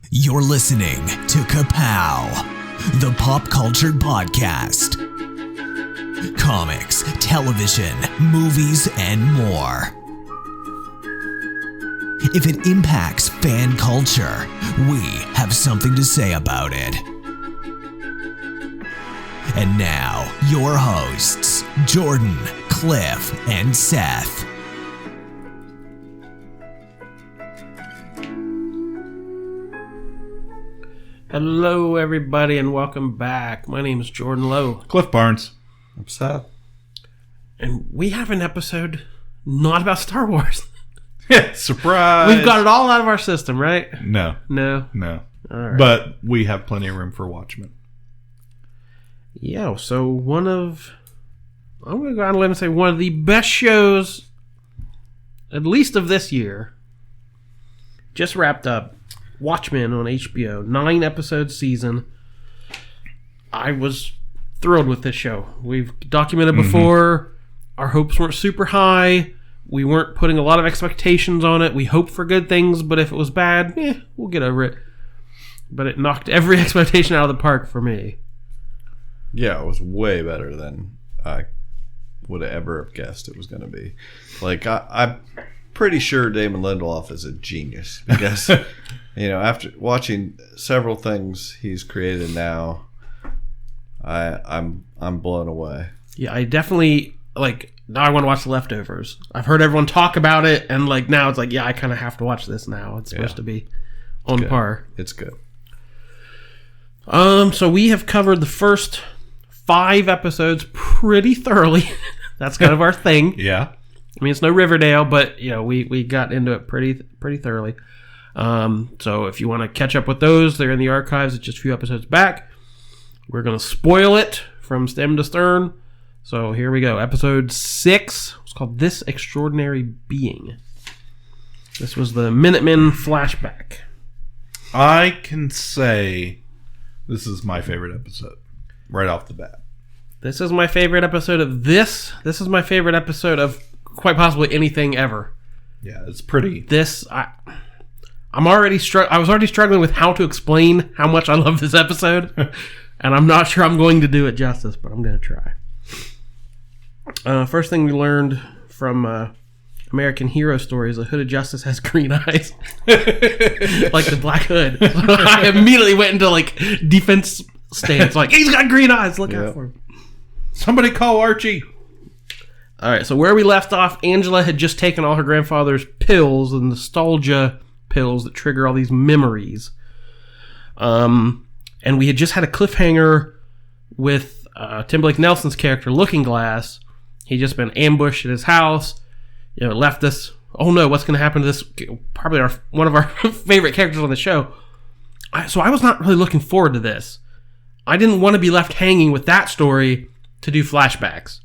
You're listening to Ka-Pow, the pop culture podcast. Comics, television, movies, and more. If it impacts fan culture, we have something to say about it. And now, your hosts, Jordan, Cliff, and Seth. Hello, everybody, and welcome back. My name is Jordan Lowe. Cliff Barnes. I'm Seth. And we have an episode not about Star Wars. Surprise! We've got it all out of our system, right? No. No? No. All right. But we have plenty of room for Watchmen. Yeah, so I'm going to go out on a limb and say one of the best shows, at least of this year, just wrapped up. Watchmen on HBO, 9-episode season. I was thrilled with this show. We've documented before. Our hopes weren't super high. We weren't putting a lot of expectations on it. We hoped for good things, but if it was bad, we'll get over it. But it knocked every expectation out of the park for me. Yeah, it was way better than I would have ever have guessed it was going to be. Like, I'm pretty sure Damon Lindelof is a genius because, after watching several things he's created now, I'm blown away. Yeah, I definitely, now I want to watch The Leftovers. I've heard everyone talk about it, and, now it's I kind of have to watch this now. It's supposed to be on par. It's good. So we have covered the first 5 episodes pretty thoroughly. That's kind of our thing. Yeah. I mean, it's no Riverdale, but we got into it pretty thoroughly. So if you want to catch up with those, they're in the archives. It's just a few episodes back. We're going to spoil it from stem to stern. So here we go. Episode 6. It's called This Extraordinary Being. This was the Minutemen flashback. I can say this is my favorite episode right off the bat. This is my favorite episode of this. This is my favorite episode of quite possibly anything ever. Yeah, it's pretty. I was already struggling with how to explain how much I love this episode, and I'm not sure I'm going to do it justice, but I'm going to try. First thing we learned from American Hero Stories, the Hood of Justice has green eyes, like the Black Hood. So I immediately went into defense stance, he's got green eyes. Look out for him. Somebody call Archie. All right, so where we left off, Angela had just taken all her grandfather's pills, the nostalgia pills that trigger all these memories. And we had just had a cliffhanger with Tim Blake Nelson's character, Looking Glass. He'd just been ambushed at his house. Left us. Oh no, what's going to happen to this? Probably one of our favorite characters on the show. So I was not really looking forward to this. I didn't want to be left hanging with that story to do flashbacks.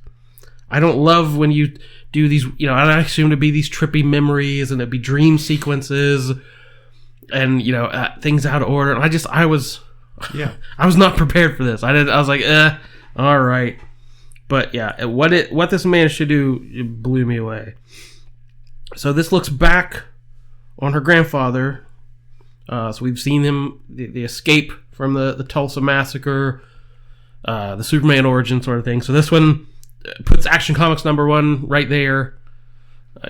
I don't love when you do these, I assume to be these trippy memories and it'd be dream sequences and, things out of order. And I was not prepared for this. I was like, all right. But yeah, what this managed to do, it blew me away. So this looks back on her grandfather. So we've seen him, the escape from the Tulsa massacre, the Superman origin sort of thing. So this one puts Action Comics #1 right there.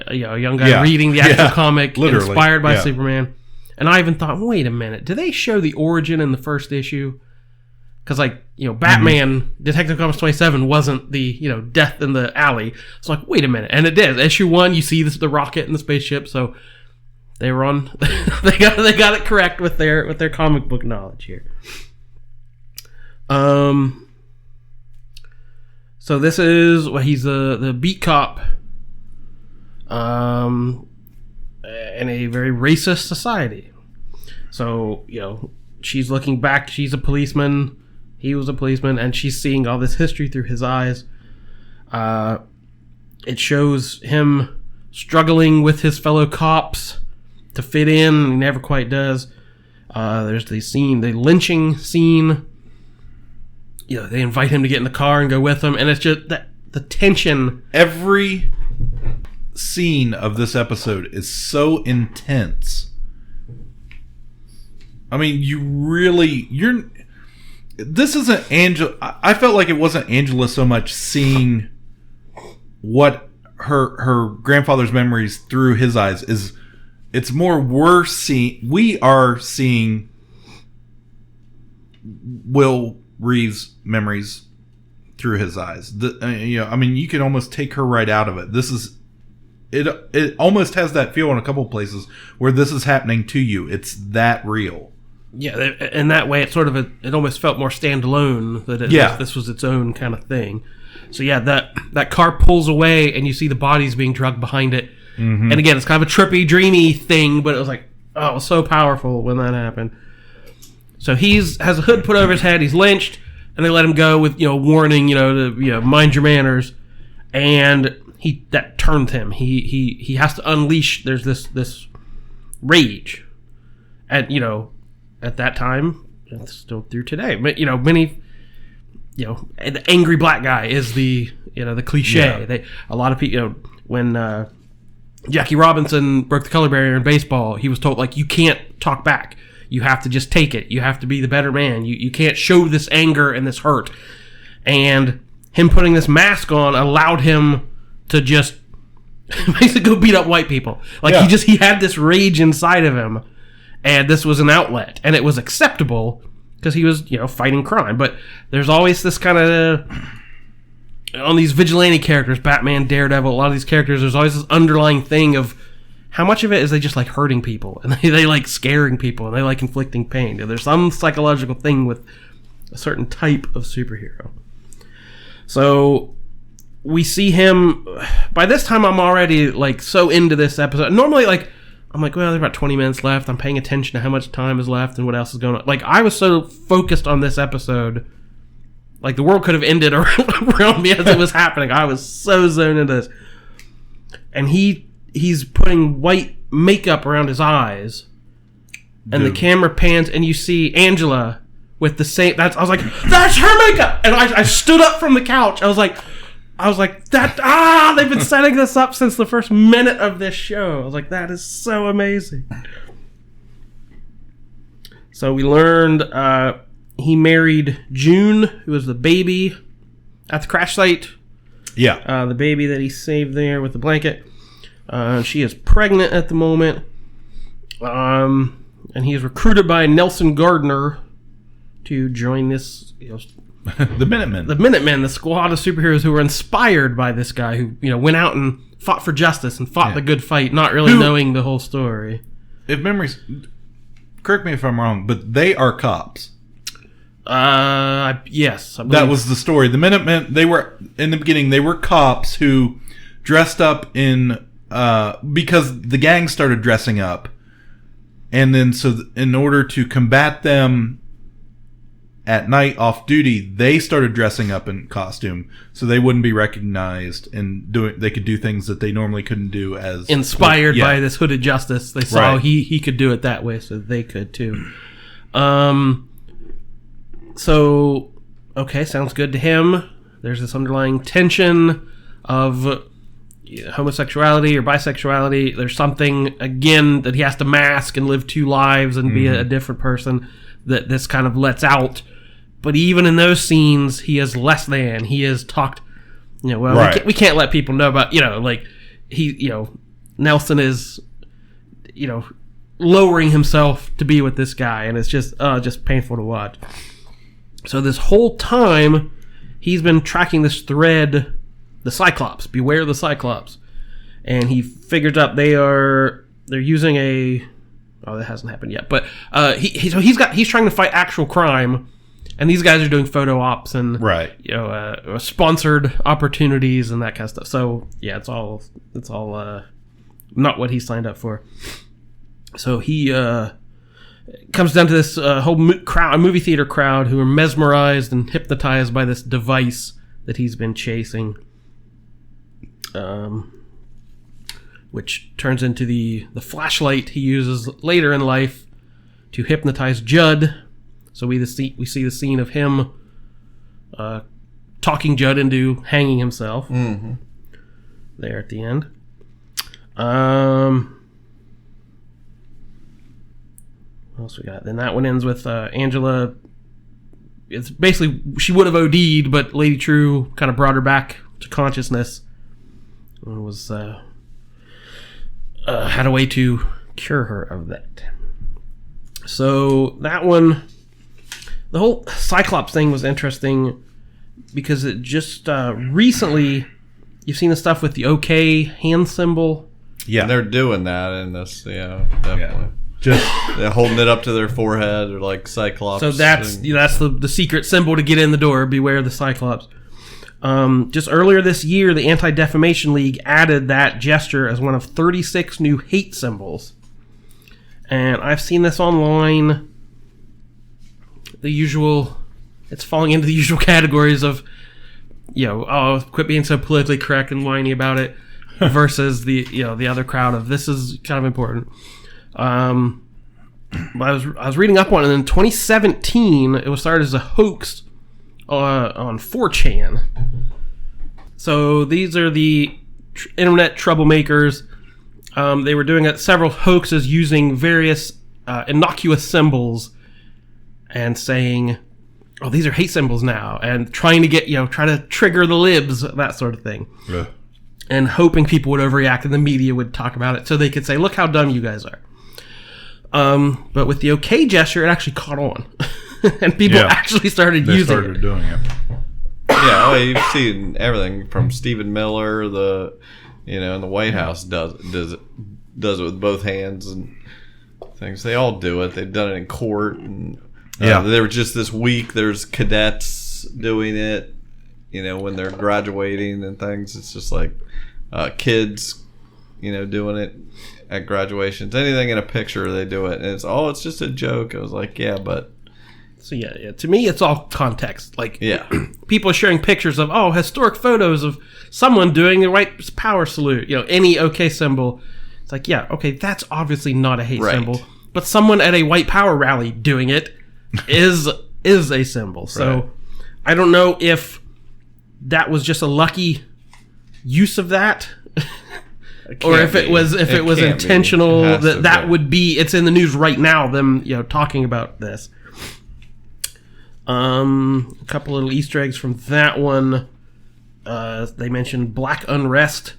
A young guy reading the actual comic, literally inspired by Superman. And I even thought, wait a minute, do they show the origin in the first issue? Because Batman, Detective Comics 27 wasn't the death in the alley. It's wait a minute, and it did. Issue 1, you see the rocket and the spaceship, so they were on. they got it correct with their comic book knowledge here. So this is he's the beat cop, in a very racist society. So she's looking back. She's a policeman. He was a policeman, and she's seeing all this history through his eyes. It shows him struggling with his fellow cops to fit in. He never quite does. There's the lynching scene. They invite him to get in the car and go with them, and it's just that the tension. Every scene of this episode is so intense. I mean, this isn't Angela. I felt like it wasn't Angela so much seeing what her grandfather's memories through his eyes is. It's more we are seeing Will Reeves' memories through his eyes. I mean, you can almost take her right out of it. It almost has that feel in a couple of places where this is happening to you. It's that real. Yeah, in that way, it almost felt more standalone. This was its own kind of thing. So yeah, that car pulls away, and you see the bodies being dragged behind it. Mm-hmm. And again, it's kind of a trippy, dreamy thing, but it was like, oh, it was so powerful when that happened. So has a hood put over his head. He's lynched, and they let him go with warning, to mind your manners. And that turned him. He has to unleash. There's this rage, and at that time, it's still through today. But many, the angry black guy is the cliche. Yeah. A lot of people, when Jackie Robinson broke the color barrier in baseball, he was told, like, you can't talk back. You have to just take it. You have to be the better man. You can't show this anger and this hurt. And him putting this mask on allowed him to just basically go beat up white people. Like, he had this rage inside of him, and this was an outlet. And it was acceptable because he was, fighting crime. But there's always this kind of... on these vigilante characters, Batman, Daredevil, a lot of these characters, there's always this underlying thing of how much of it is they just like hurting people, and they like scaring people, and they like inflicting pain. There's some psychological thing with a certain type of superhero. So we see him. By this time, I'm already like so into this episode. Normally, like, I'm like, well, there's about 20 minutes left. I'm paying attention to how much time is left and what else is going on. Like, I was so focused on this episode. Like, the world could have ended around me as it was happening. I was so zoned into this. And he's putting white makeup around his eyes. And the camera pans, and you see Angela with the same... I was like, that's her makeup! And I stood up from the couch. I was like, they've been setting this up since the first minute of this show. I was like, that is so amazing. So we learned... he married June, who was the baby at the crash site. Yeah. The baby that he saved there with the blanket. She is pregnant at the moment. And he is recruited by Nelson Gardner to join this... the Minutemen. The Minutemen, the squad of superheroes who were inspired by this guy who went out and fought for justice and fought the good fight, not really knowing the whole story. If memories... Correct me if I'm wrong, but they are cops. Yes. That was the story. The Minutemen, they were, in the beginning, they were cops who dressed up in, because the gang started dressing up. And then, in order to combat them at night off duty, they started dressing up in costume so they wouldn't be recognized, and they could do things that they normally couldn't do as... Inspired by this hooded justice. They saw he could do it that way, so they could too. So, okay, sounds good to him. There's this underlying tension of homosexuality or bisexuality. There's something, again, that he has to mask and live two lives and be a different person that this kind of lets out. But even in those scenes, he is less than. He is talked, we can't let people know about, Nelson is, lowering himself to be with this guy, and it's just painful to watch. So this whole time, he's been tracking this thread, the Cyclops. Beware the Cyclops. And he figures out they're using a... Oh, that hasn't happened yet. But he's trying to fight actual crime, and these guys are doing photo ops and sponsored opportunities and that kind of stuff. So yeah, it's all not what he signed up for. So he comes down to this whole movie theater crowd who are mesmerized and hypnotized by this device that he's been chasing, which turns into the flashlight he uses later in life to hypnotize Judd. So we see the scene of him talking Judd into hanging himself there at the end. What else we got? Then that one ends with Angela. It's basically she would have OD'd, but Lady True kind of brought her back to consciousness. And was had a way to cure her of that. So that one, the whole Cyclops thing was interesting because it just recently, you've seen the stuff with the OK hand symbol. Yeah, and they're doing that in this. Yeah, definitely. Yeah. Just they're holding it up to their forehead, or like Cyclops. So that's the secret symbol to get in the door. Beware the Cyclops. Just earlier this year, the Anti-Defamation League added that gesture as one of 36 new hate symbols. And I've seen this online. The usual, it's falling into the usual categories of, quit being so politically correct and whiny about it, versus the other crowd of this is kind of important. But I was reading up on it, and in 2017, it was started as a hoax on 4chan. So these are the internet troublemakers. They were doing several hoaxes using various innocuous symbols and saying, "Oh, these are hate symbols now," and trying to get try to trigger the libs, that sort of thing, and hoping people would overreact and the media would talk about it so they could say, "Look how dumb you guys are." But with the OK gesture, it actually caught on, and people actually started using it. They started doing it. Yeah, you've seen everything from Stephen Miller, in the White House does it with both hands and things. They all do it. They've done it in court, and there were just this week. There's cadets doing it, when they're graduating and things. It's just like kids, doing it at graduations. Anything in a picture, they do it, and it's just a joke. I was like, yeah, but. So yeah. To me, it's all context. Like, people are sharing pictures of historic photos of someone doing the white power salute. Any OK symbol. It's like, okay, that's obviously not a hate symbol, but someone at a white power rally doing it is a symbol. So I don't know if that was just a lucky use of that, or if it was intentional. That would be. It's in the news right now. Them talking about this. A couple little Easter eggs from that one. They mentioned Black Unrest,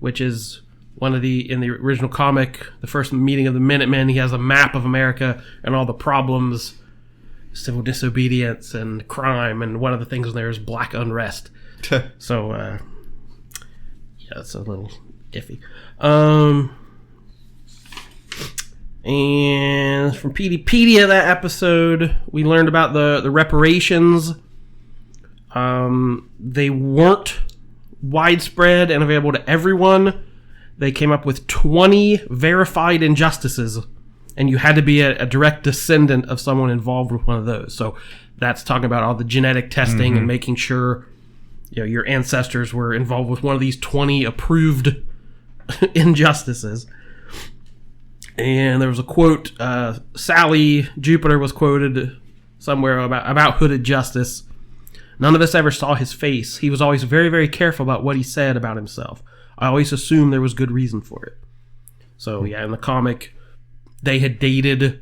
which is in the original comic, the first meeting of the Minutemen. He has a map of America and all the problems, civil disobedience and crime, and one of the things there is Black Unrest. So, it's a little iffy. And from PDpedia, that episode, we learned about the reparations. They weren't widespread and available to everyone. They came up with 20 verified injustices, and you had to be a direct descendant of someone involved with one of those. So that's talking about all the genetic testing and making sure your ancestors were involved with one of these 20 approved injustices. And there was a quote, Sally Jupiter was quoted somewhere about hooded justice. None of us ever saw his face. He was always very, very careful about what he said about himself. I always assumed there was good reason for it. So, in the comic, they had dated.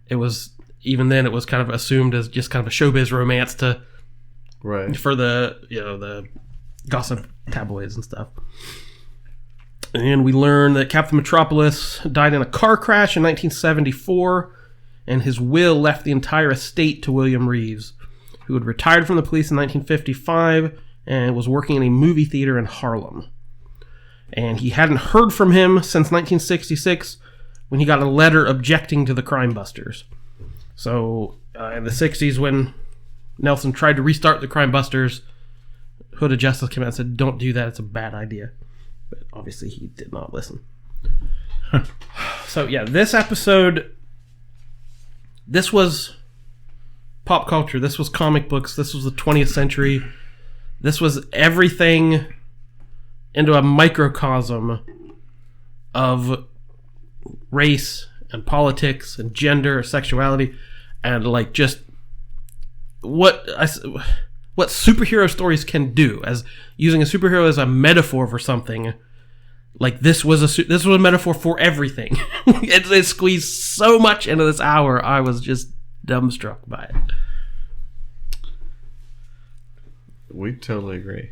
It was, even then, it was kind of assumed as just kind of a showbiz romance for the gossip tabloids and stuff. And we learned that Captain Metropolis died in a car crash in 1974, and his will left the entire estate to William Reeves, who had retired from the police in 1955 and was working in a movie theater in Harlem. And he hadn't heard from him since 1966, when he got a letter objecting to the Crime Busters. So, in the 60s, when Nelson tried to restart the Crime Busters, Hood of Justice came out and said, "Don't do that, it's a bad idea." But obviously he did not listen. So this episode, this was pop culture. This was comic books. This was the 20th century. This was everything into a microcosm of race and politics and gender, sexuality, and like just what superhero stories can do, as using a superhero as a metaphor for something like this was a metaphor for everything. It squeezed so much into this hour. I was just dumbstruck by it. We totally agree.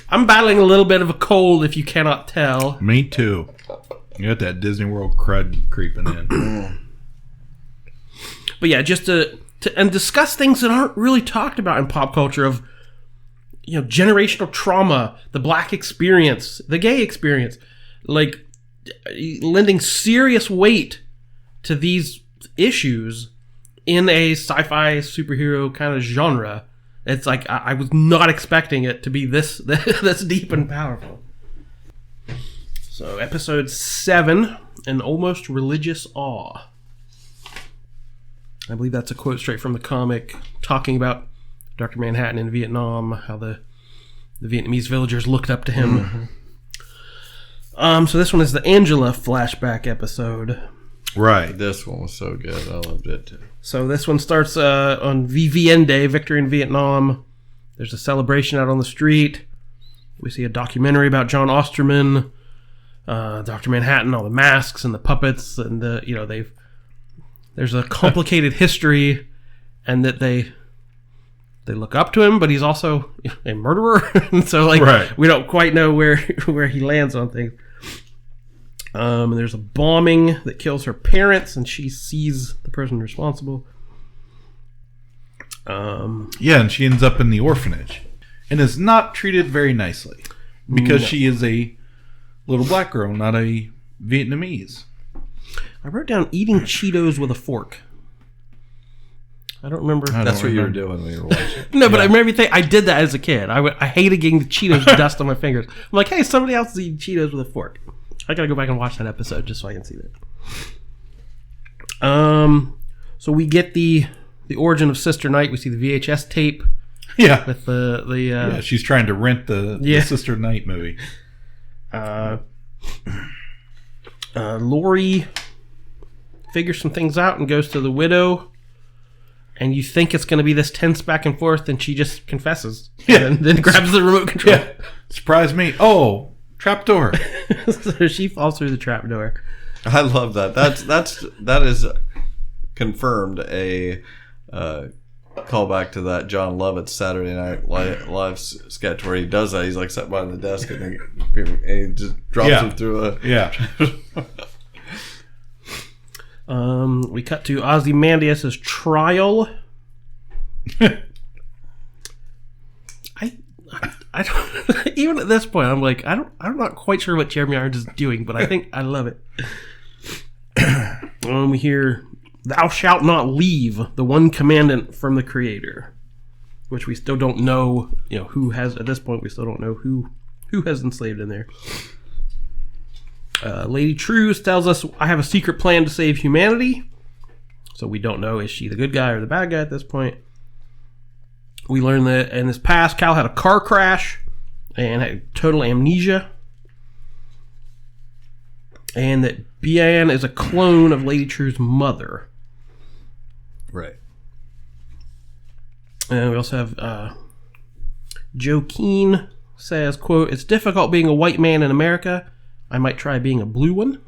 I'm battling a little bit of a cold, if you cannot tell. Me too. You got that Disney World crud creeping in. But yeah, just to discuss things that aren't really talked about in pop culture of, generational trauma, the black experience, the gay experience, like lending serious weight to these issues in a sci-fi superhero kind of genre. It's like I was not expecting it to be this deep and powerful. So, episode 7, An Almost Religious Awe. I believe that's a quote straight from the comic, talking about Dr. Manhattan in Vietnam, how the Vietnamese villagers looked up to him. Mm-hmm. So this one is the Angela flashback episode. Right. This one was so good. I loved it too. So this one starts on VVN Day, Victory in Vietnam. There's a celebration out on the street. We see a documentary about John Osterman, Dr. Manhattan, all the masks and the puppets, and there's a complicated history, and that they look up to him, but he's also a murderer, and so right. We don't quite know where he lands on things. And there's a bombing that kills her parents, and she sees the person responsible. Yeah, and she ends up in the orphanage and is not treated very nicely because she is a little black girl, not a Vietnamese. I wrote down eating Cheetos with a fork. I don't remember. That's what you were doing when you were watching. No, but I remember I did that as a kid. I hated getting the Cheetos dust on my fingers. I'm like, hey, somebody else is eating Cheetos with a fork. I gotta go back and watch that episode just so I can see that. So we get the origin of Sister Night. We see the VHS tape. Yeah. With the she's trying to rent the Sister Night movie. Lori figures some things out and goes to the widow. And you think it's going to be this tense back and forth, and she just confesses. Yeah. And then grabs the remote control. Yeah. Surprise me. Oh, trapdoor. So she falls through the trapdoor. I love that. That is confirmed a callback to that John Lovitz Saturday Night Live sketch where he does that. He's like sat behind the desk and he just drops him through a... Yeah. We cut to Ozymandias' trial. I don't, even at this point, I'm like, I'm not quite sure what Jeremy Irons is doing, but I think I love it. We hear, "Thou shalt not leave," the one commandment from the Creator, which we still don't know. Who has at this point. We still don't know who has enslaved in there. Lady Trues tells us, "I have a secret plan to save humanity." So we don't know, is she the good guy or the bad guy at this point. We learn that in his past, Cal had a car crash and had total amnesia. And that Bian is a clone of Lady True's mother. Right. And we also have Joe Keane says, quote, "It's difficult being a white man in America. I might try being a blue one."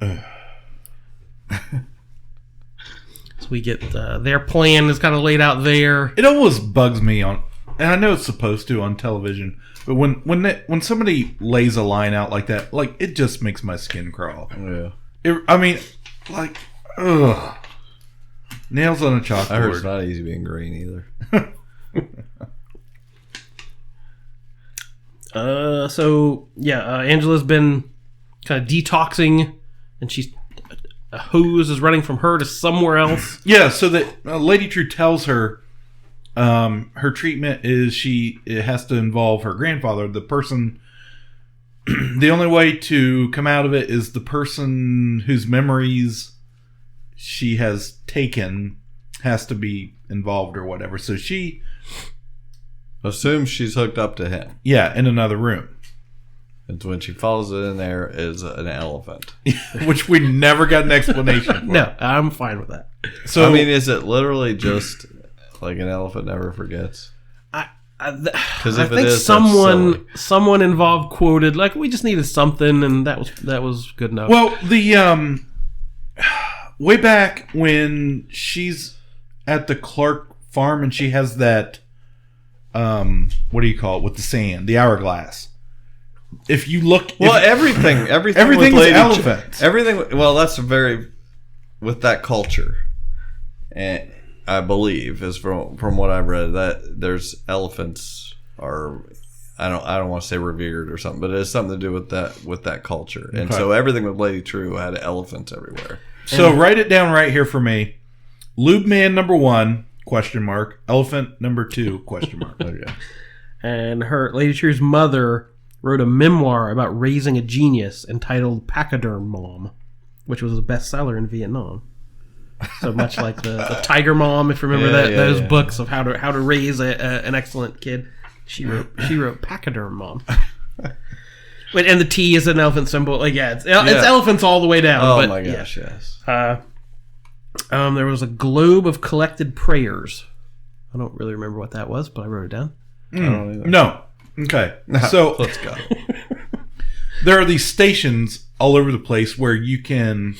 So we get their plan is kind of laid out there. It almost bugs me and I know it's supposed to on television, but when somebody lays a line out like that, like it just makes my skin crawl. Yeah. Ugh. Nails on a chalkboard. I heard it's not easy being green either. Angela's been kind of detoxing, and a hose is running from her to somewhere else. Yeah, so that Lady True tells her her treatment is it has to involve her grandfather, the person. The only way to come out of it is the person whose memories she has taken has to be involved or whatever. So she assumes she's hooked up to him. Yeah, in another room. And when she follows it in there is an elephant. Which we never got an explanation for. No, I'm fine with that. So I mean, is it literally just like an elephant never forgets? Because I if it think is, that's silly. someone involved quoted like we just needed something, and that was good enough. Well, the way back when she's at the Clark farm and she has that what do you call it with the sand, the hourglass. If you look, everything's elephants. Everything. Well, that's with that culture, and I believe is from what I've read that there's elephants are. I don't want to say revered or something, but it has something to do with that culture, and so everything with Lady True had elephants everywhere. So write it down right here for me. Lube man number 1 ? Elephant number 2 ? Okay. And Lady True's mother wrote a memoir about raising a genius entitled Pachyderm Mom, which was a bestseller in Vietnam. So much like the Tiger Mom, if you remember those books of how to raise an excellent kid. She wrote Pachyderm Mom. And the T is an elephant symbol. Like it's elephants all the way down. Oh my gosh, yes. There was a globe of collected prayers. I don't really remember what that was, but I wrote it down. No. Okay. So Let's go. there are these stations all over the place where you can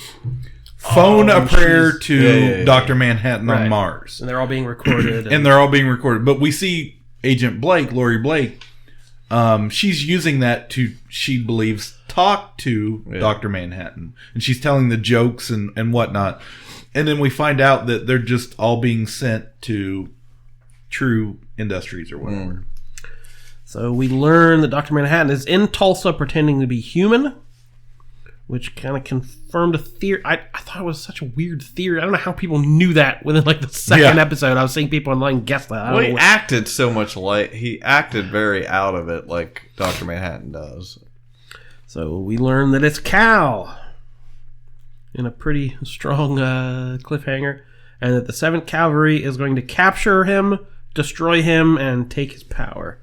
phone a prayer to Dr. Manhattan on Mars. And they're all being recorded. And they're all being recorded. But we see Agent Blake, Lori Blake, she's using that to, she believes, talk to Dr. Manhattan. And she's telling the jokes and whatnot. And then we find out that they're just all being sent to True Industries or whatever. So we learn that Dr. Manhattan is in Tulsa pretending to be human, which kind of confirmed a theory. I thought it was such a weird theory. I don't know how people knew that within like the second episode. I was seeing people online guess that. Well, he acted so much like he acted very out of it, like Dr. Manhattan does. So we learn that it's Cal in a pretty strong cliffhanger, and that the 7th Cavalry is going to capture him, destroy him, and take his power.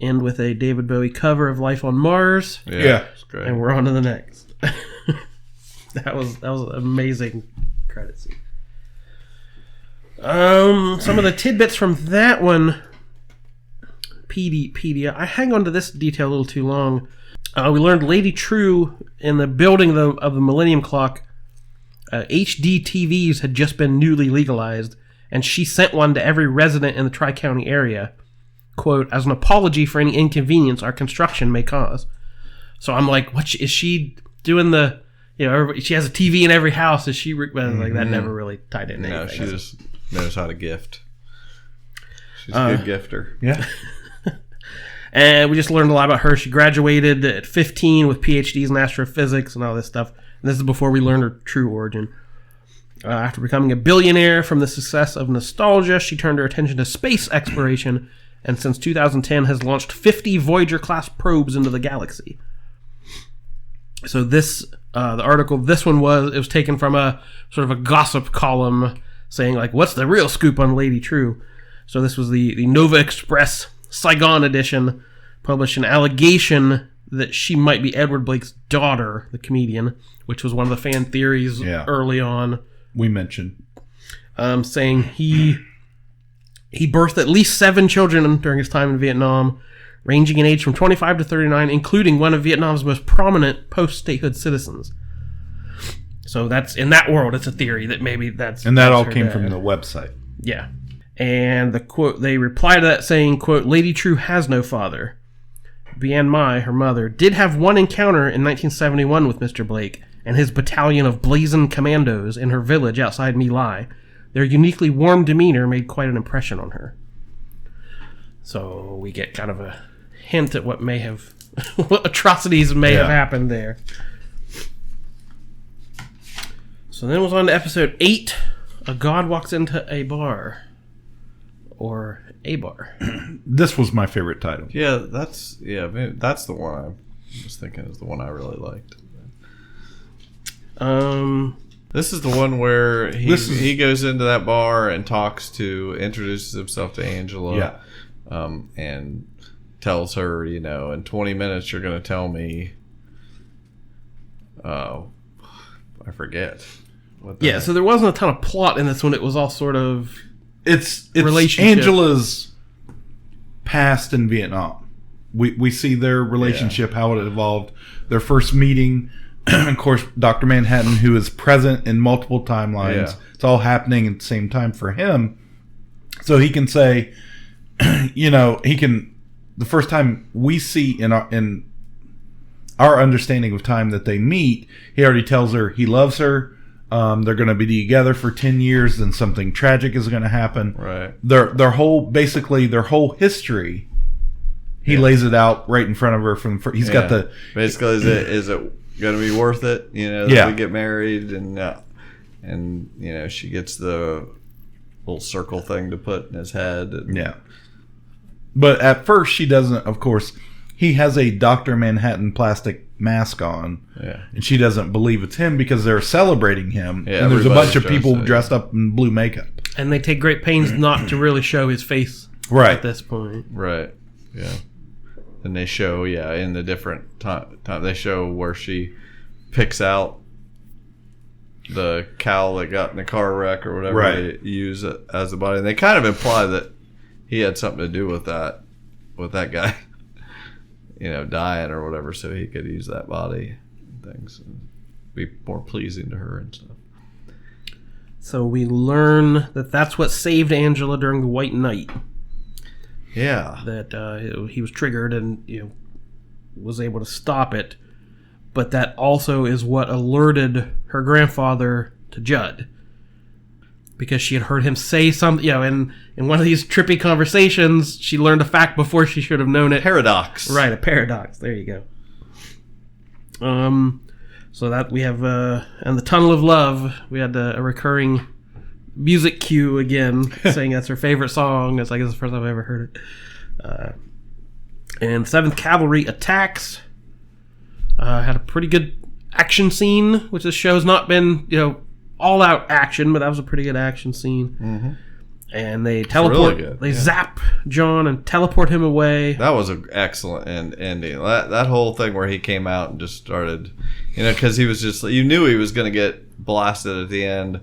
End with a David Bowie cover of Life on Mars. Yeah. It's great. And we're on to the next. That was an amazing credit scene. Some of the tidbits from that one. Pedia. I hang on to this detail a little too long. We learned Lady True in the building of the Millennium Clock. HD TVs had just been newly legalized, and she sent one to every resident in the Tri-County area. Quote, as an apology for any inconvenience our construction may cause. So I'm like, what is she doing? She has a TV in every house. Is she like that? Never really tied into anything. No, she just knows how to gift. She's a good gifter. Yeah. And we just learned a lot about her. She graduated at 15 with PhDs in astrophysics and all this stuff. And this is before we learned her true origin. After becoming a billionaire from the success of Nostalgia, she turned her attention to space exploration, and since 2010 has launched 50 Voyager-class probes into the galaxy. So this, the article, it was taken from a sort of a gossip column saying, like, what's the real scoop on Lady True? So this was the Nova Express Saigon edition, published an allegation that she might be Edward Blake's daughter, the comedian, which was one of the fan theories early on. We mentioned. Saying he birthed at least 7 children during his time in Vietnam, ranging in age from 25 to 39, including one of Vietnam's most prominent post-statehood citizens. So that's, in that world, it's a theory that maybe that's... And that all came from the website. Yeah. And the quote, they reply to that saying, quote, Lady True has no father. Bien Mai, her mother, did have one encounter in 1971 with Mr. Blake and his battalion of Blazon Commandos in her village outside My Lai. Their uniquely warm demeanor made quite an impression on her. So we get kind of a hint at what may have, what atrocities may have happened there. So then it was on to episode 8. A god walks into a bar. Or a bar. This was my favorite title. Yeah, that's the one I was thinking is the one I really liked. This is the one where he goes into that bar and introduces himself to Angela. Yeah. And tells her, in 20 minutes you're going to tell me. I forget. So there wasn't a ton of plot in this one. It was all sort of it's relationship. Angela's past in Vietnam. We see their relationship, how it evolved, their first meeting. Of course, Dr. Manhattan, who is present in multiple timelines. Yeah. It's all happening at the same time for him. So he can say, the first time we see in our understanding of time that they meet, he already tells her he loves her. They're going to be together for 10 years, then something tragic is going to happen. Right. Their whole history, he lays it out right in front of her. He's got the... Basically, is it going to be worth it? That we get married and she gets the little circle thing to put in his head. Yeah. But at first, she doesn't, of course. He has a Dr. Manhattan plastic mask on. Yeah. And she doesn't believe it's him because they're celebrating him. Yeah, and there's a bunch of people dressed dressed up in blue makeup. And they take great pains not to really show his face Right. at this point. Right. Yeah. And they show, in the different time, they show where she picks out the cow that got in the car wreck or whatever they use it as a body. And they kind of imply that he had something to do with that guy, dying or whatever, so he could use that body and things and be more pleasing to her and stuff. So we learn that that's what saved Angela during the White Night. Yeah. That he was triggered and was able to stop it. But that also is what alerted her grandfather to Judd. Because she had heard him say something, in one of these trippy conversations, she learned a fact before she should have known it. Paradox. Right, a paradox. There you go. So that we have, and the Tunnel of Love, we had a recurring music cue again, saying that's her favorite song. It's like it's the first time I've ever heard it. And 7th Cavalry attacks. Had a pretty good action scene, which this show's not been, all-out action, but that was a pretty good action scene. Mm-hmm. And they teleport, really good. they zap John and teleport him away. That was an excellent ending. That whole thing where he came out and just started, because he was just, you knew he was going to get blasted at the end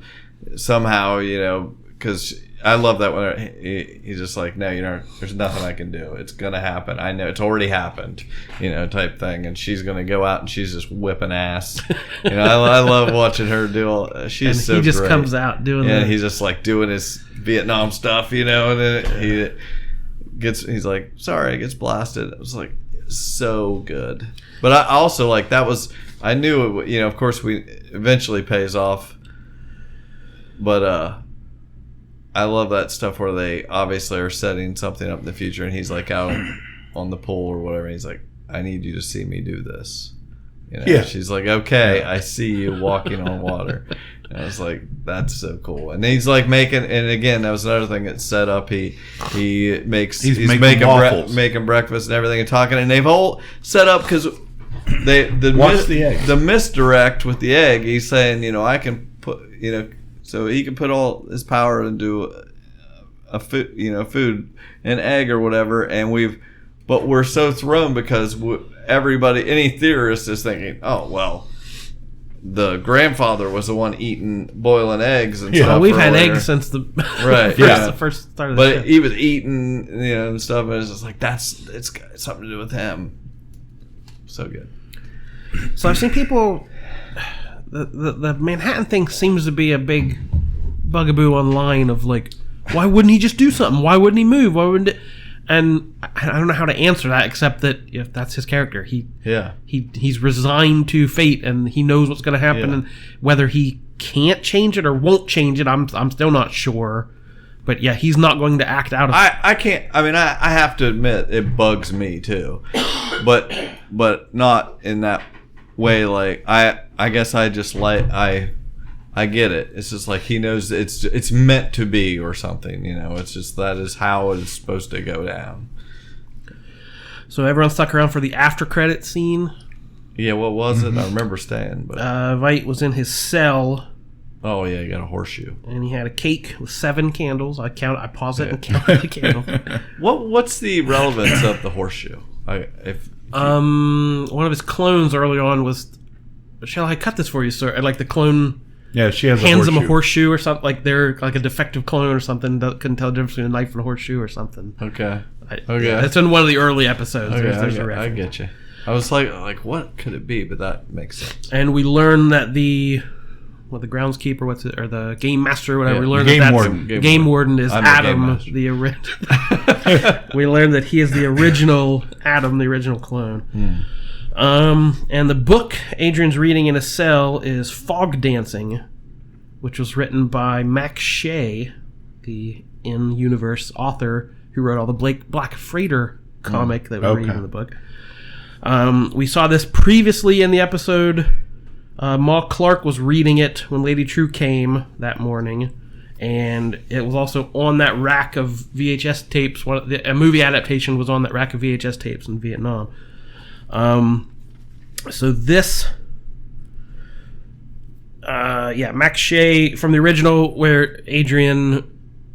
somehow, because I love that when he's just like, no, there's nothing I can do. It's going to happen. I know it's already happened, type thing. And she's going to go out and she's just whipping ass. I love watching her do all. She's and so he just great. comes out doing that. And he's just like doing his Vietnam stuff, and then he's like, sorry, gets blasted. It was like so good. But I also like that was, I knew it, of course we eventually pays off. But I love that stuff where they obviously are setting something up in the future, and he's like out on the pool or whatever. And he's like, I need you to see me do this. She's like, okay, I see you walking on water. And I was like, that's so cool. And he's like making, and again, that was another thing that's set up. He's making waffles, making breakfast and everything, and talking, and they've all set up because the misdirect with the egg. He's saying, I can put, so he can put all his power into a food, an egg or whatever, and we're so thrown because everybody, any theorist is thinking, oh well, the grandfather was the one boiling eggs and stuff. We've had earlier. eggs since the the first start of the show. But he was eating, and stuff, and it's just like it's got something to do with him. So good. So I've seen people. The Manhattan thing seems to be a big bugaboo online of like, why wouldn't he just do something? Why wouldn't he move? Why wouldn't it? And I don't know how to answer that except that if that's his character, he's resigned to fate and he knows what's going to happen, and whether he can't change it or won't change it, I'm still not sure. But yeah, he's not going to act out of. I can't. I mean, I have to admit it bugs me too, but not in that way. Like I guess I just like I get it. It's just like he knows it's meant to be or something. It's just that is how it's supposed to go down. So everyone stuck around for the after credit scene. Yeah, what was it? I remember staying, but Veidt was in his cell. Oh yeah, he got a horseshoe, and he had a cake with 7 candles. I paused it and counted the candles. What's the relevance of the horseshoe? One of his clones early on was, shall I cut this for you, sir? Like the clone Yeah, she has hands him a horseshoe or something, like they're like a defective clone or something that couldn't tell the difference between a knife and a horseshoe or something. Okay. Yeah, it's in one of the early episodes. Okay, There's a I reference. get you. I was like, what could it be? But that makes sense. And we learn that the groundskeeper, or the game master, or whatever. Yeah, we learn game that warden. Game warden is I'm the game Adam, master. the original. We learn that he is the original Adam, the original clone. And the book Adrian's reading in a cell is Fog Dancing, which was written by Max Shea, the in-universe author who wrote all the Black Freighter comic that we read in the book. We saw this previously in the episode. Ma Clark was reading it when Lady True came that morning, and it was also on that rack of VHS tapes. A movie adaptation was on that rack of VHS tapes in Vietnam. So this, Max Shea from the original, where Adrian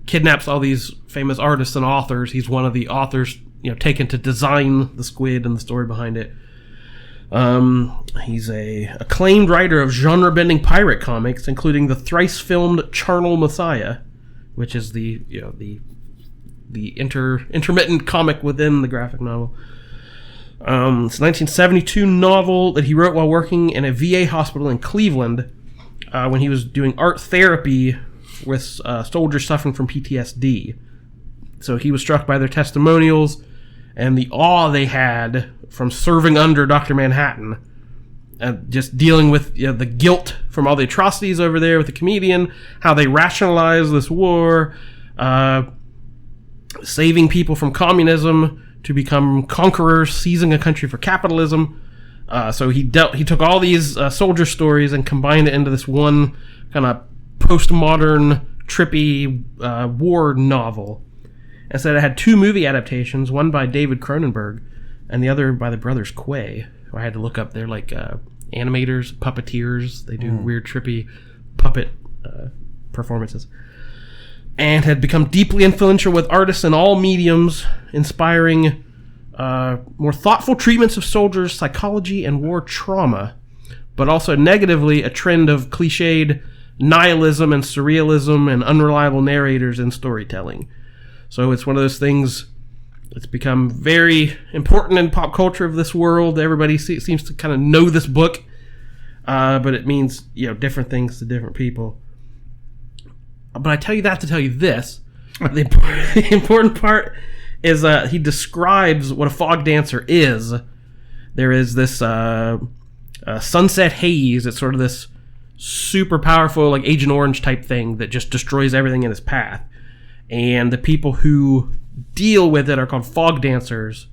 kidnaps all these famous artists and authors. He's one of the authors, taken to design the squid and the story behind it. He's a acclaimed writer of genre-bending pirate comics, including the thrice-filmed Charnel Messiah, which is the intermittent comic within the graphic novel. It's a 1972 novel that he wrote while working in a VA hospital in Cleveland when he was doing art therapy with soldiers suffering from PTSD. So he was struck by their testimonials and the awe they had from serving under Dr. Manhattan, and just dealing with the guilt from all the atrocities over there with the comedian, how they rationalize this war, saving people from communism to become conquerors, seizing a country for capitalism. So he took all these soldier stories and combined it into this one kind of postmodern, trippy war novel. And so it had two movie adaptations, one by David Cronenberg and the other by the brothers Quay, who I had to look up. They're like animators, puppeteers. They do weird, trippy puppet performances. And had become deeply influential with artists in all mediums, inspiring more thoughtful treatments of soldiers' psychology and war trauma, but also negatively a trend of cliched nihilism and surrealism and unreliable narrators in storytelling. So it's one of those things that's become very important in pop culture of this world. Everybody seems to kind of know this book, but it means different things to different people. But I tell you that to tell you this. The important part is he describes what a fog dancer is. There is this sunset haze. It's sort of this super powerful, like Agent Orange type thing that just destroys everything in its path. And the people who deal with it are called fog dancers,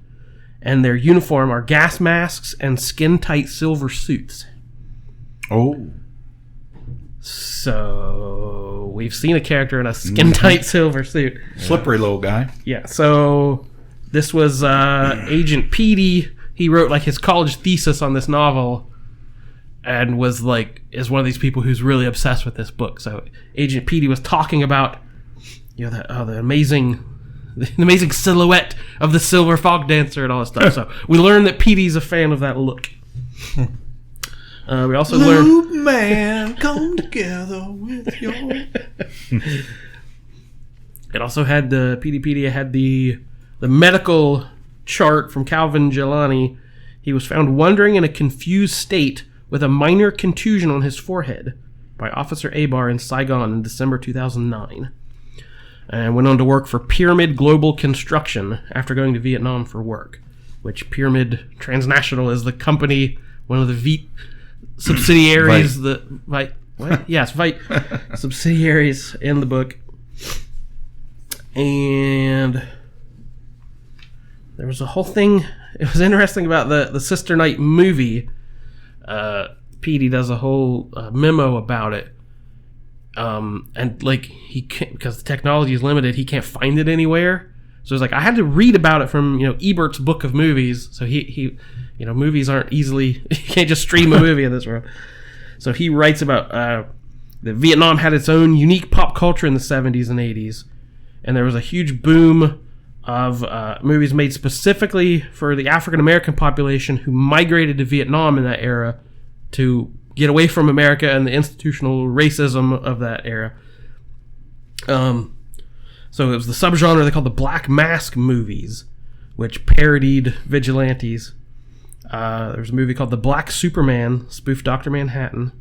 and their uniform are gas masks and skin-tight silver suits. Oh. So we've seen a character in a skin-tight silver suit. Slippery little guy. Yeah, so this was Agent Petey. He wrote like his college thesis on this novel and is one of these people who's really obsessed with this book. So Agent Petey was talking about the amazing silhouette of the silver fog dancer and all that stuff. So we learned that Petey's a fan of that look. We also learned man, come together with your. It also had the Petey had the medical chart from Calvin Jelani. He was found wandering in a confused state with a minor contusion on his forehead by Officer Abar in Saigon in December 2009. And went on to work for Pyramid Global Construction after going to Vietnam for work, which Pyramid Transnational is the company, one of the Vite subsidiaries. Vite subsidiaries in the book. And there was a whole thing. It was interesting about the Sister Night movie. Petey does a whole memo about it. And like he can't, because the technology is limited, he can't find it anywhere. So it's like I had to read about it from Ebert's book of movies. So he movies aren't easily, you can't just stream a movie in this world. So he writes about that Vietnam had its own unique pop culture in the 70s and 80s, and there was a huge boom of movies made specifically for the African American population who migrated to Vietnam in that era to get away from America and the institutional racism of that era. So it was the subgenre they called the Black Mask movies, which parodied vigilantes. There was a movie called The Black Superman, spoofed Dr. Manhattan.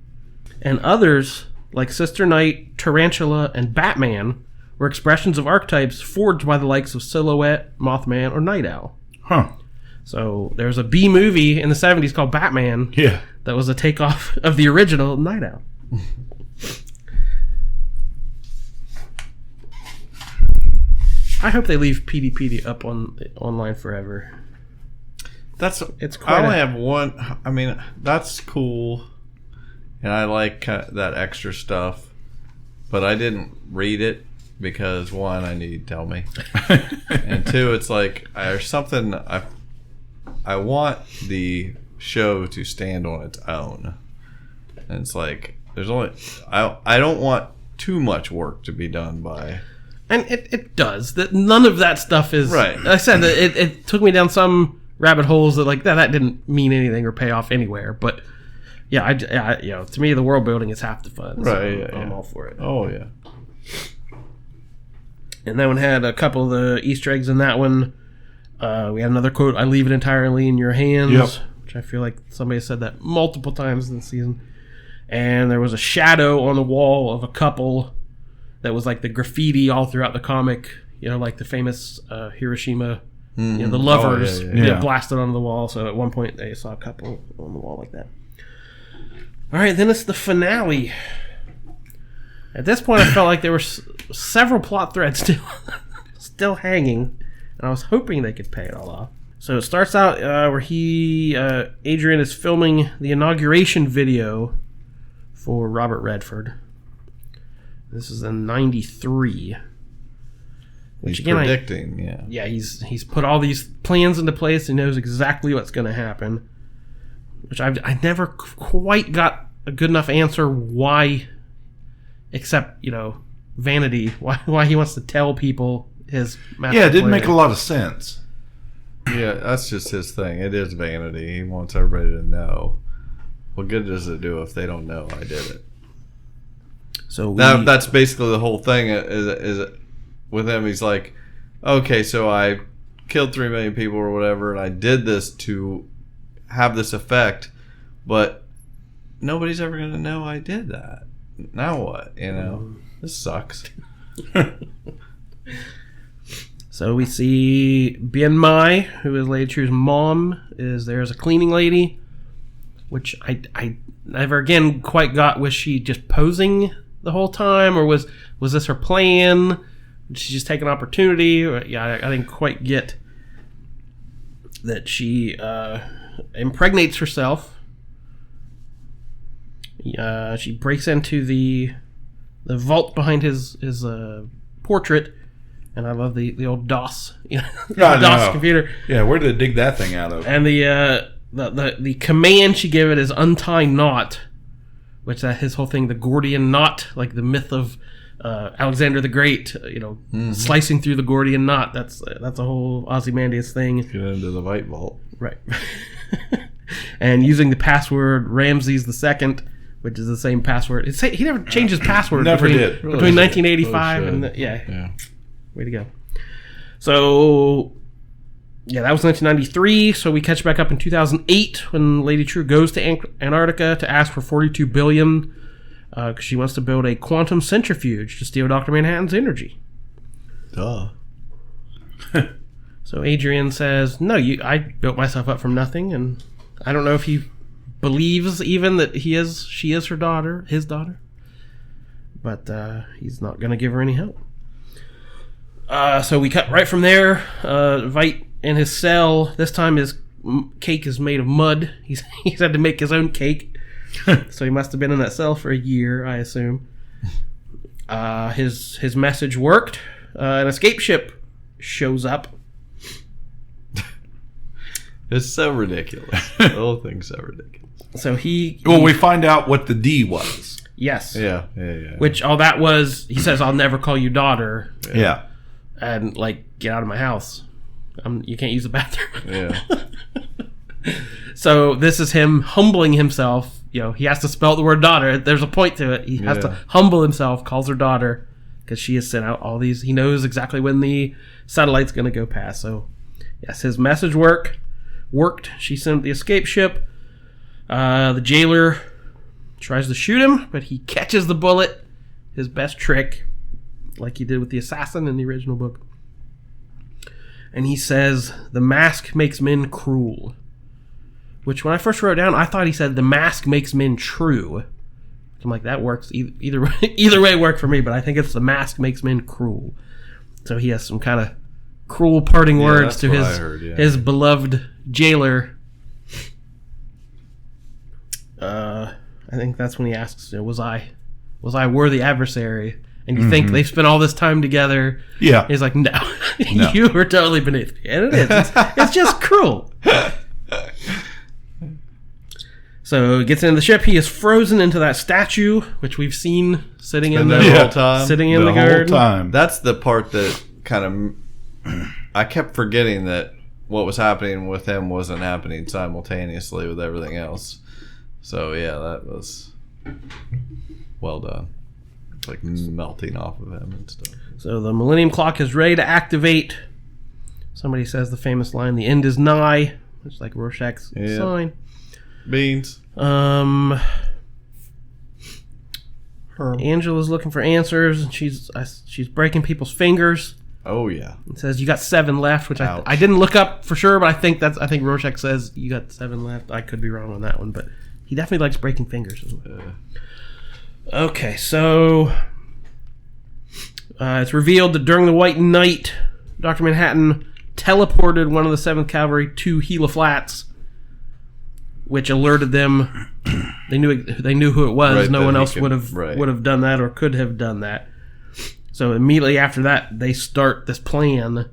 And others, like Sister Night, Tarantula, and Batman, were expressions of archetypes forged by the likes of Silhouette, Mothman, or Night Owl. Huh. So there's a B movie in the 70s called Batman that was a takeoff of the original Night Owl. I hope they leave PDPD up online forever. It's quite I only have one. I mean, that's cool, and I like that extra stuff, but I didn't read it because one, I need to tell me, and two, it's like there's something I want the show to stand on its own, and it's like there's only I don't want too much work to be done by. And it does. That none of that stuff is right. I said that it took me down some rabbit holes that like that didn't mean anything or pay off anywhere. But yeah, I to me the world building is half the fun. So right. I'm all for it. Oh yeah. And that one had a couple of the Easter eggs in that one. We had another quote: "I leave it entirely in your hands," which I feel like somebody said that multiple times in the season. And there was a shadow on the wall of a couple. That was like the graffiti all throughout the comic, like the famous Hiroshima, the lovers blasted onto the wall. So at one point they saw a couple on the wall like that. All right, then it's the finale. At this point, I felt like there were several plot threads still hanging, and I was hoping they could pay it all off. So it starts out where Adrian is filming the inauguration video for Robert Redford. This is in 93. Which he's again, predicting, Yeah, he's put all these plans into place and knows exactly what's going to happen. Which I never quite got a good enough answer why, except, vanity, why he wants to tell people his master Yeah, it didn't make a lot of sense. Yeah, that's just his thing. It is vanity. He wants everybody to know. What good does it do if they don't know I did it? So that's basically the whole thing. Is with him? He's like, okay, so I killed 3 million people or whatever, and I did this to have this effect, but nobody's ever going to know I did that. Now what? This sucks. So we see Bien Mai, who is Lady True's mom, is there as a cleaning lady, which I never again quite got. Was she just posing the whole time, or was this her plan? Did she just take an opportunity? I didn't quite get that she impregnates herself. She breaks into the vault behind his portrait, and I love the old DOS, DOS computer. Yeah, where did they dig that thing out of? And the command she gave it is untie knot. Which his whole thing, the Gordian knot, like the myth of Alexander the Great, slicing through the Gordian knot. That's a whole Ozymandias thing. Get into the White Vault, right? And using the password Ramses II, which is the same password. He never changed his password. Between 1985 and way to go. So. Yeah, that was 1993, so we catch back up in 2008 when Lady True goes to Antarctica to ask for $42 billion because she wants to build a quantum centrifuge to steal Dr. Manhattan's energy. Duh. So Adrian says, no, I built myself up from nothing, and I don't know if he believes even that she is his daughter, but he's not going to give her any help. So we cut right from there. Veidt in his cell. This time his cake is made of mud. He's had to make his own cake. So he must have been in that cell for a year, I assume. His message worked. An escape ship shows up. It's so ridiculous. The whole thing's so ridiculous. So we find out what the D was. Yes. Yeah. Which that was, he says, I'll never call you daughter. Yeah. And get out of my house. You can't use the bathroom. Yeah. So this is him humbling himself he has to spell the word daughter. There's a point to it. He has to humble himself, calls her daughter, because she has sent out all these. He knows exactly when the satellite's going to go past. So, yes, his message worked. She sent the escape ship. The jailer tries to shoot him, but he catches the bullet. His best trick, like he did with the assassin in the original book. And he says, "The mask makes men cruel." Which, when I first wrote it down, I thought he said, "The mask makes men true." I'm like, that works. Either way worked for me, but I think it's "the mask makes men cruel." So he has some kind of cruel parting words to his beloved jailer. I think that's when he asks, "Was I a worthy adversary?" And you think they've spent all this time together. Yeah. He's like, no. You were totally beneath me. And it is. It's just cruel. So he gets into the ship. He is frozen into that statue, which we've seen sitting in the whole time. Sitting in the garden. Whole time. That's the part that kind of... I kept forgetting that what was happening with him wasn't happening simultaneously with everything else. So, yeah, that was well done. It's like melting off of him and stuff. So the Millennium Clock is ready to activate. Somebody says the famous line, "The end is nigh," which is like Rorschach's sign. Beans. Angela's looking for answers, and she's breaking people's fingers. Oh, yeah. It says you got 7 left, which I didn't look up for sure, but I think Rorschach says you got 7 left. I could be wrong on that one, but he definitely likes breaking fingers as well. Okay, so it's revealed that during the White Night, Dr. Manhattan teleported one of the 7th Cavalry to Gila Flats, which alerted them. They knew who it was. Right, no one else would have done that or could have done that. So immediately after that, they start this plan,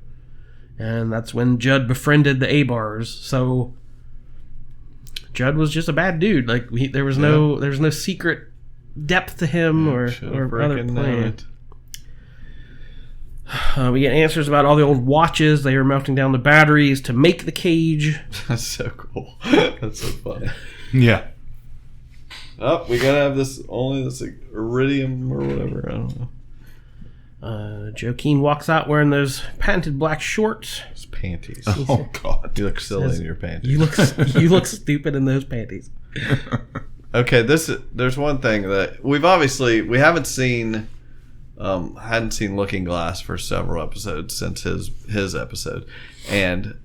and that's when Judd befriended the Abars. So Judd was just a bad dude. Like there was no secret depth to him or other plan. We get answers about all the old watches. They are melting down the batteries to make the cage. That's so cool. That's so funny. Yeah. Oh, we gotta have this iridium or whatever. I don't know. Joaquin walks out wearing those patented black shorts. His panties. Oh God, You look silly in your panties. You look stupid in those panties. Okay, there's one thing that we hadn't seen Looking Glass for several episodes since his episode, and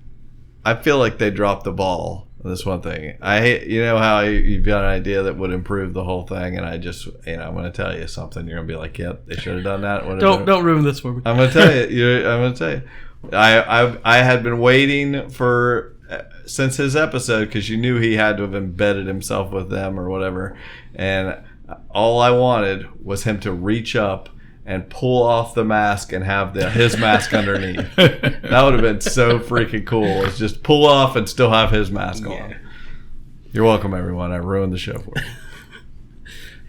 I feel like they dropped the ball on this one thing. I hate, how you've got an idea that would improve the whole thing, and I just, I'm going to tell you something. You're going to be like, "Yep, they should have done that." Don't ruin this for me. I'm going to tell you. I'm going to tell you. I had been waiting since his episode, because you knew he had to have embedded himself with them or whatever, and all I wanted was him to reach up and pull off the mask and have his mask underneath. That would have been so freaking cool. It's just pull off and still have his mask on. You're welcome, everyone. I ruined the show for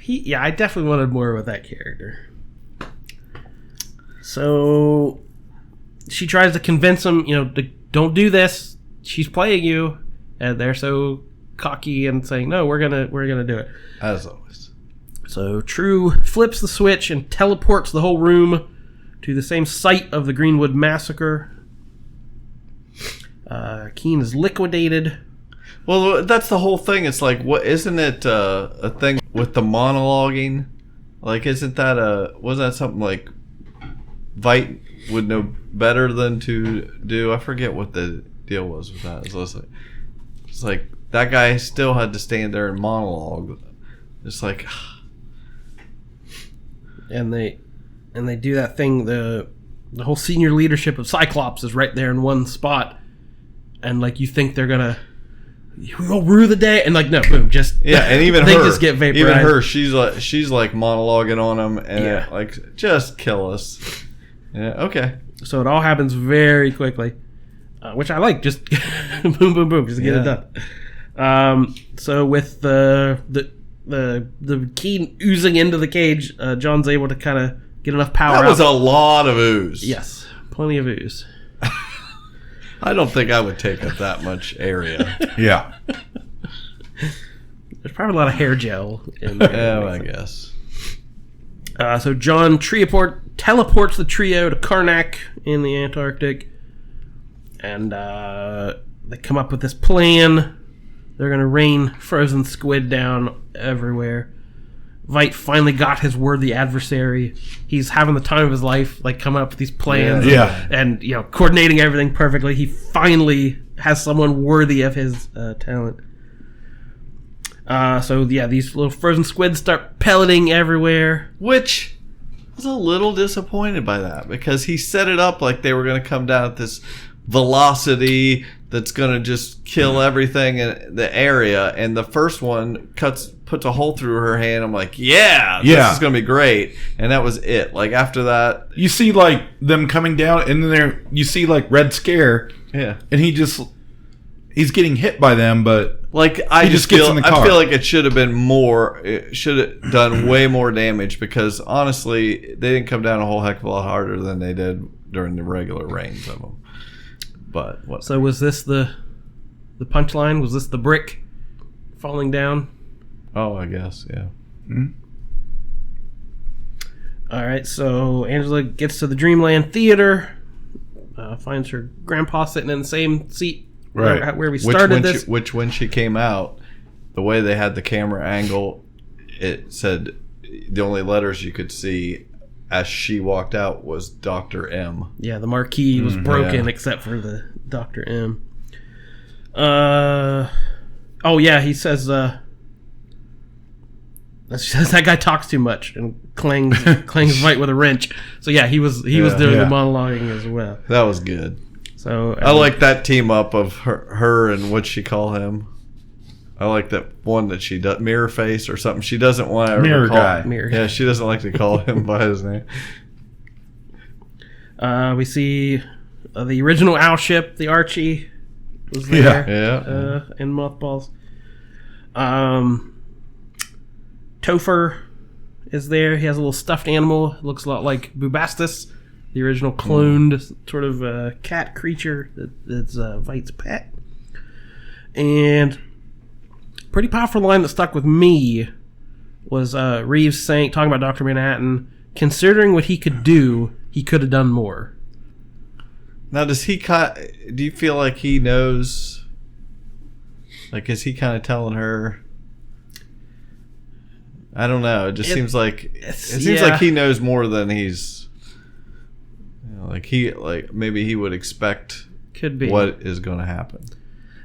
you. I definitely wanted more with that character. So she tries to convince him, don't do this. She's playing you, and they're so cocky and saying, "No, we're gonna do it." As always. So True flips the switch and teleports the whole room to the same site of the Greenwood Massacre. Keen is liquidated. Well, that's the whole thing. It's like, what isn't it a thing with the monologuing? Like, wasn't that something like Veidt would know better than to do? I forget what the deal was with that. It's like that guy still had to stand there and monologue. It's like, and they do that thing. The whole senior leadership of Cyclops is right there in one spot, and like you think they're gonna rue the day, and like no, boom, just and even they her, just get vaporized. Even her, she's like monologuing on him, and like just kill us. Yeah, okay. So it all happens very quickly. Which I like, just boom, boom, boom, just to get it done. So with the key oozing into the cage, John's able to kind of get enough power out. That was a lot of ooze. Yes, plenty of ooze. I don't think I would take up that much area. Yeah. There's probably a lot of hair gel in there. Yeah, I guess. So John teleports the trio to Karnak in the Antarctic, and they come up with this plan. They're going to rain frozen squid down everywhere. Veidt finally got his worthy adversary. He's having the time of his life, like coming up with these plans and coordinating everything perfectly. He finally has someone worthy of his talent. These little frozen squids start pelleting everywhere. Which I was a little disappointed by that because he set it up like they were going to come down at this velocity that's going to just kill everything in the area. And the first one puts a hole through her hand. I'm like, this is going to be great. And that was it. Like after that, you see like them coming down, and then you see like Red Scare. Yeah, and he's getting hit by them, but like I feel like it should have been more. It should have done way more damage because honestly, they didn't come down a whole heck of a lot harder than they did during the regular rains of them. But what? So was this the punchline? Was this the brick falling down? Oh, I guess, yeah. Mm-hmm. All right, so Angela gets to the Dreamland Theater, finds her grandpa sitting in the same seat where we started this. When she came out, the way they had the camera angle, it said the only letters you could see as she walked out was Dr. M. Yeah, the marquee was broken except for the Dr. M. He says that guy talks too much and clangs Veidt with a wrench. So yeah, he was doing the monologuing as well. That was good. So I like that team up of her and what'd she call him? I like that one that she does, Mirror Face or something. She doesn't want to Mirror Guy. Yeah, she doesn't like to call him by his name. We see the original owl ship, the Archie, was there. In mothballs. Topher is there. He has a little stuffed animal. It looks a lot like Bubastis, the original cloned sort of cat creature that's Veidt's pet. And pretty powerful line that stuck with me was Reeves talking about Dr. Manhattan, considering what he could do, he could have done more. Now, do you feel like he knows? Like, is he kind of telling her? I don't know. It just seems like he knows more than he's. Maybe he would expect. Could be what is going to happen.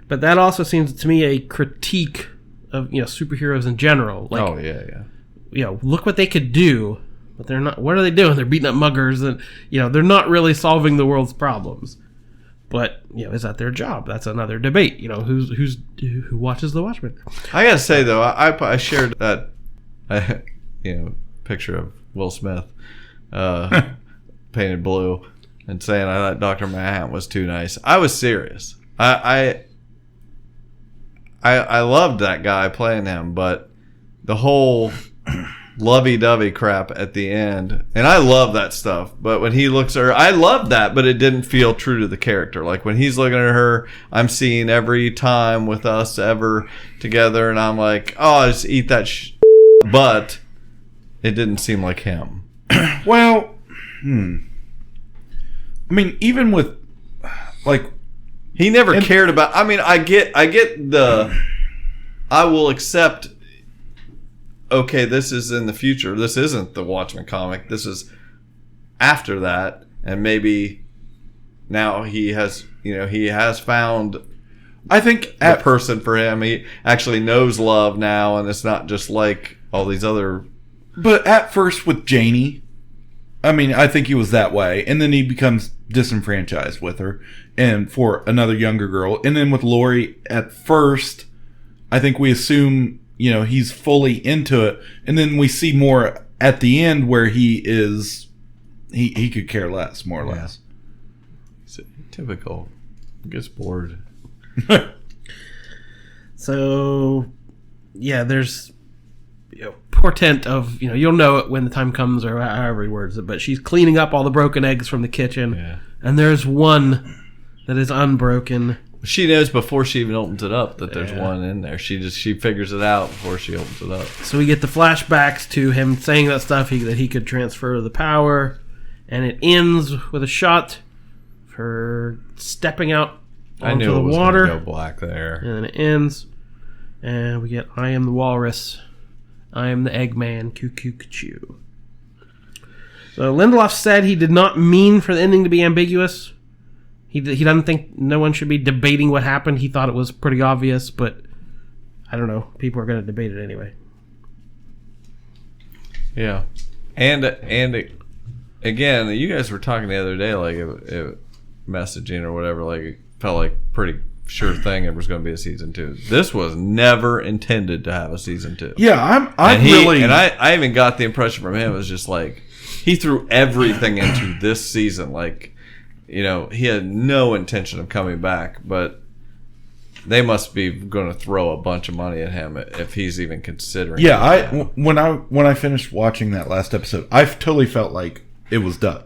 But that also seems to me a critique of superheroes in general. Like, look what they could do, but they're not. What are they doing? They're beating up muggers, and they're not really solving the world's problems. But is that their job? That's another debate. Who watches The Watchmen? I gotta say though, I shared that picture of Will Smith painted blue and saying I thought Dr. Manhattan was too nice. I was serious. I loved that guy playing him, but the whole lovey-dovey crap at the end, and I love that stuff, but when he looks at her, I love that, but it didn't feel true to the character. Like when he's looking at her, I'm seeing every time with us ever together, and I'm like, oh, just eat that but it didn't seem like him. Well, I mean, even with he never cared about. I mean, I get the. I will accept. Okay, this is in the future. This isn't the Watchmen comic. This is after that, and maybe now he has found. I think the person for him. He actually knows love now, and it's not just like all these other. But at first with Janie, I mean, I think he was that way, and then he becomes disenfranchised with her, and for another younger girl, and then with Lori, at first, I think we assume he's fully into it, and then we see more at the end where he could care less, more or less. It's typical. Gets bored. So, yeah, there's portent of you'll know it when the time comes, or however he words it. But she's cleaning up all the broken eggs from the kitchen, and there's one that is unbroken, She knows before she even opens it up that there's one in there. She figures it out before she opens it up. So we get the flashbacks to him saying that stuff that he could transfer the power, and it ends with a shot of her stepping out onto the water. Go black there, and then it ends, and we get "I am the walrus, I am the Eggman, coo-coo-choo." So Lindelof said he did not mean for the ending to be ambiguous. He doesn't think no one should be debating what happened. He thought it was pretty obvious, but I don't know. People are going to debate it anyway. Yeah, and again, you guys were talking the other day, like it messaging or whatever. Like it felt like pretty sure thing it was going to be a season 2. This was never intended to have a season 2. Yeah, I even got the impression from him it was just like he threw everything into this season, like. You know, he had no intention of coming back, but they must be going to throw a bunch of money at him if he's even considering. Yeah, when I finished watching that last episode, I totally felt like it was done.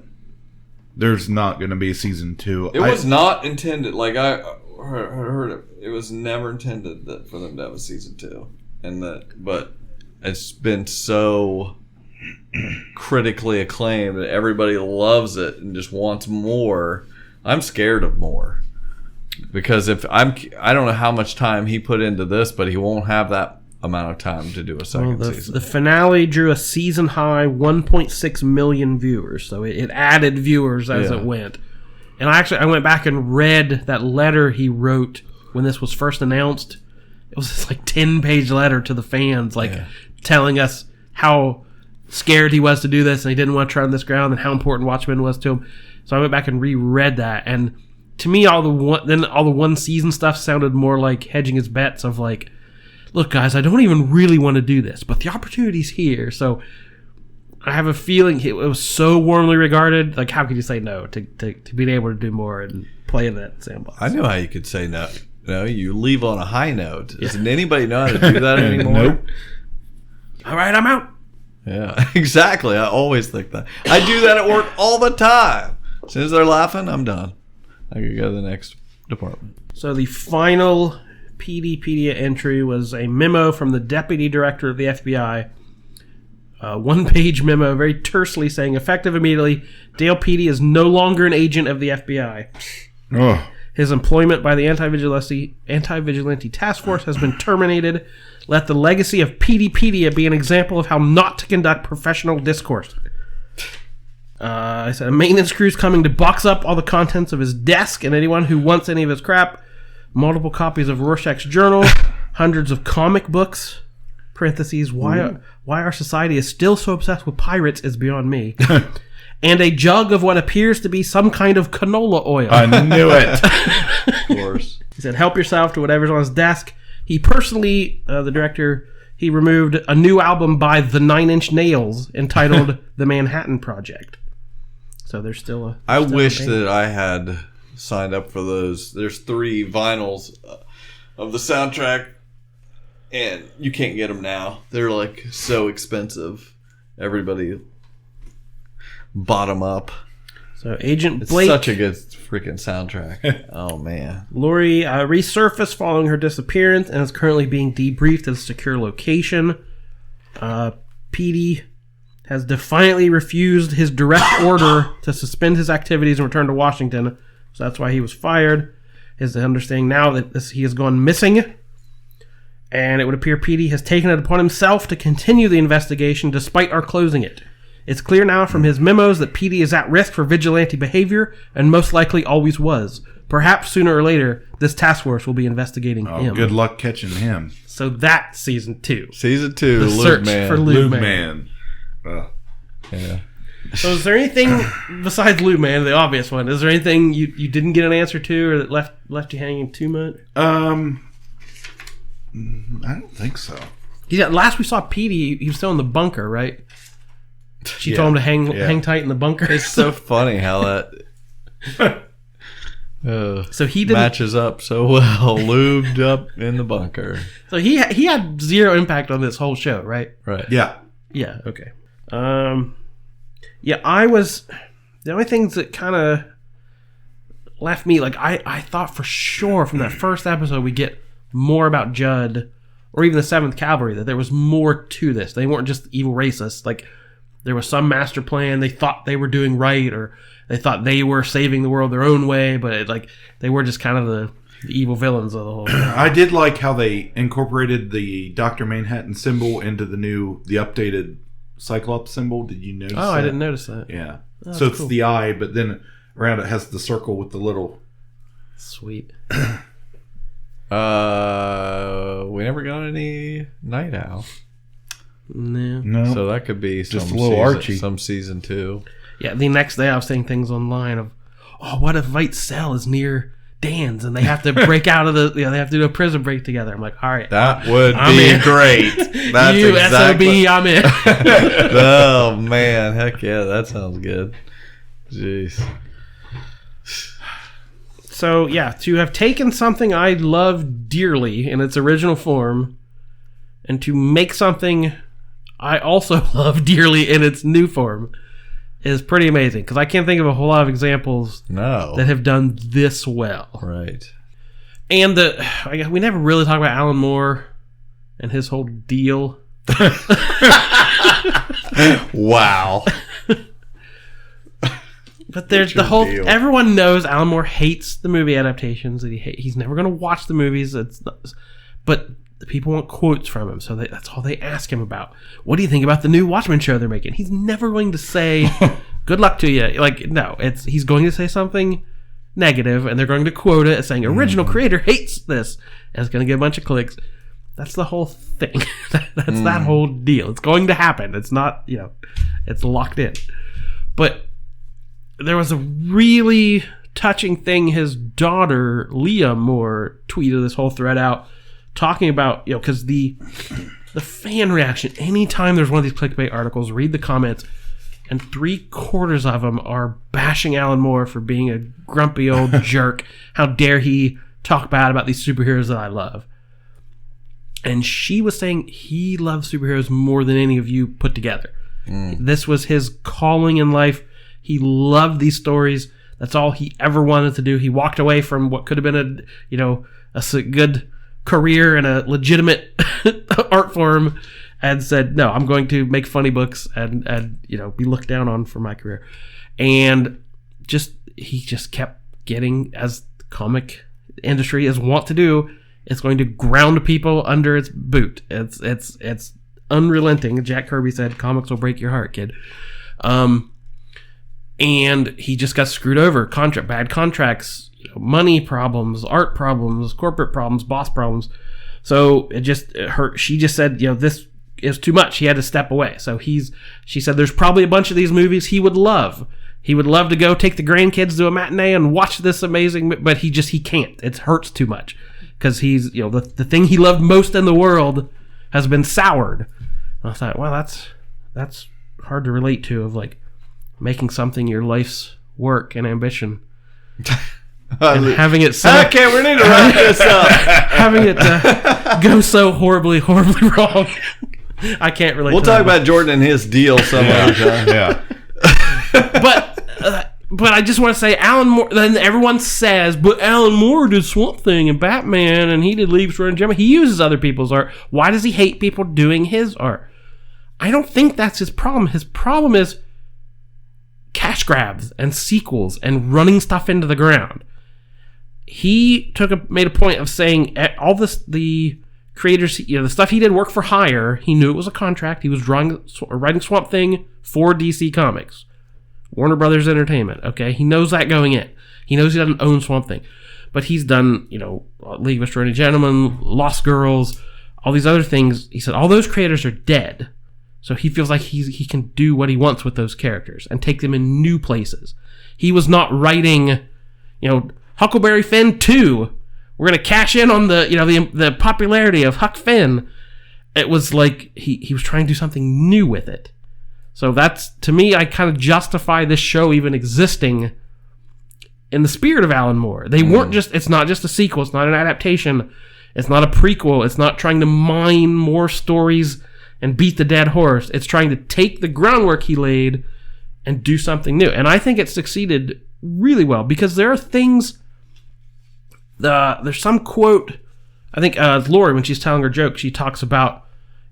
There's not going to be a season 2. It was not intended. Like I heard it. It was never intended for them to have a season 2, but it's been so critically acclaimed and everybody loves it and just wants more. I'm scared of more because I don't know how much time he put into this, but he won't have that amount of time to do a second season. The finale drew a season high 1.6 million viewers, so it added viewers as it went. And I went back and read that letter he wrote when this was first announced. It was this like 10-page letter to the fans, telling us how scared he was to do this and he didn't want to try on this ground and how important Watchmen was to him. So I went back and reread that, and to me all the one season stuff sounded more like hedging his bets of like, look guys, I don't even really want to do this, but the opportunity's here. So I have a feeling it was so warmly regarded, like how could you say no to being able to do more and play in that sandbox? I know how you could say no. No, you leave on a high note. Doesn't anybody know how to do that anymore? Nope. All right, I'm out. Yeah, exactly. I always think that. I do that at work all the time. As soon as they're laughing, I'm done. I can go to the next department. So the final PDpedia entry was a memo from the deputy director of the FBI. A one-page memo, very tersely saying, effective immediately, Dale Petey is no longer an agent of the FBI. Oh. His employment by the Anti-Vigilante Task Force has been terminated. Let the legacy of PDpedia be an example of how not to conduct professional discourse. I said, a maintenance crew's coming to box up all the contents of his desk, and anyone who wants any of his crap. Multiple copies of Rorschach's journal, hundreds of comic books, parentheses, why our society is still so obsessed with pirates is beyond me. And a jug of what appears to be some kind of canola oil. I knew it. Of course. He said, help yourself to whatever's on his desk. He personally, the director, he removed a new album by the 9 Inch Nails entitled The Manhattan Project. So there's still a... I wish that I had signed up for those. There's 3 vinyls of the soundtrack, and you can't get them now. They're like so expensive. Everybody bought them up. So Agent It's Blake... such a good freaking soundtrack. Oh, man. Lori resurfaced following her disappearance and is currently being debriefed at a secure location. Petey has defiantly refused his direct order to suspend his activities and return to Washington. So that's why he was fired. His understanding now that he has gone missing. And it would appear Petey has taken it upon himself to continue the investigation despite our closing it. It's clear now from his memos that Petey is at risk for vigilante behavior and most likely always was. Perhaps sooner or later, this task force will be investigating him. Good luck catching him. So that's season 2. Season 2, The Lube search Man. for Lube Man. Yeah. So is there anything besides Lube Man, the obvious one? Is there anything you didn't get an answer to, or that left you hanging too much? I don't think so. Yeah, last we saw Petey, he was still in the bunker, right? She told him to hang tight in the bunker. It's so funny how that so he didn't, matches up so well. Lubed up in the bunker. So he had zero impact on this whole show, right? Right. Yeah. Yeah. Okay. Yeah, I was the only things that kind of left me like I thought for sure from that first episode we get more about Judd or even the 7th Cavalry, that there was more to this. They weren't just evil racists. Like, there was some master plan. They thought they were doing right, or they thought they were saving the world their own way, but they were just kind of the evil villains of the whole thing. I did like how they incorporated the Dr. Manhattan symbol into the updated Cyclops symbol. Did you notice that? I didn't notice that. Yeah. Oh, so it's cool. the eye, but then around it has the circle with the little... Sweet. We never got any Night Owl. No. So that could be Just some a little season, Archie. some season 2. Yeah, the next day I was seeing things online of, what if Vight's cell is near Dan's and they have to break out of they have to do a prison break together. I'm like, all right. That would I'm be in. great. That's you exactly. SOB, I'm in. Oh, man. Heck yeah, that sounds good. Jeez. So, yeah, to have taken something I love dearly in its original form and to make something I also love dearly in its new form is pretty amazing. Because I can't think of a whole lot of examples that have done this well. Right. And we never really talk about Alan Moore and his whole deal. Wow. But there's the whole... Deal? Everyone knows Alan Moore hates the movie adaptations. That he's never going to watch the movies. But the people want quotes from him, so that's all they ask him about. What do you think about the new Watchmen show they're making? He's never going to say, good luck to you. Like, no. He's going to say something negative, and they're going to quote it as saying, original creator hates this. And it's going to get a bunch of clicks. That's the whole thing. That's that whole deal. It's going to happen. It's not, it's locked in. But... there was a really touching thing his daughter, Leah Moore, tweeted this whole thread out, talking about, because the fan reaction, anytime there's one of these clickbait articles, read the comments, and 3/4 of them are bashing Alan Moore for being a grumpy old jerk. How dare he talk bad about these superheroes that I love. And she was saying he loves superheroes more than any of you put together. This was his calling in life. He loved these stories. That's all he ever wanted to do. He walked away from what could have been a good career and a legitimate art form and said, no, I'm going to make funny books and be looked down on for my career. And he just kept getting, as the comic industry is wont to do, it's going to ground people under its boot. It's unrelenting. Jack Kirby said, comics will break your heart, kid. And he just got screwed over. Bad contracts, money problems, art problems, corporate problems, boss problems. So it hurt. She just said, this is too much. He had to step away. So she said there's probably a bunch of these movies he would love. He would love to go take the grandkids to a matinee and watch this amazing, but he can't. It hurts too much. Because he's, the thing he loved most in the world has been soured. And I thought, well, that's hard to relate to, of making something your life's work and ambition, and having it okay, we need to wrap this up. Having it go so horribly wrong. I can't relate. We'll talk about Jordan and his deal some other time. Yeah. But I just want to say, Alan Moore. Then everyone says, but Alan Moore did Swamp Thing and Batman, and he did Leaves for Gemma. He uses other people's art. Why does he hate people doing his art? I don't think that's his problem. His problem is cash grabs and sequels and running stuff into the ground. He made a point of saying all the creators, the stuff he did work for hire. He knew it was a contract. He was writing Swamp Thing for DC Comics, Warner Brothers Entertainment. Okay, he knows that going in. He knows he doesn't own Swamp Thing, but he's done League of Extraordinary Gentlemen, Lost Girls, all these other things. He said all those creators are dead. So he feels like he can do what he wants with those characters and take them in new places. He was not writing, Huckleberry Finn 2. We're going to cash in on the popularity of Huck Finn. It was like he was trying to do something new with it. So that's, to me, I kind of justify this show even existing in the spirit of Alan Moore. They weren't it's not just a sequel. It's not an adaptation. It's not a prequel. It's not trying to mine more stories and beat the dead horse. It's trying to take the groundwork he laid and do something new. And I think it succeeded really well, because there are things. There's some quote. I think Lori, when she's telling her joke, she talks about,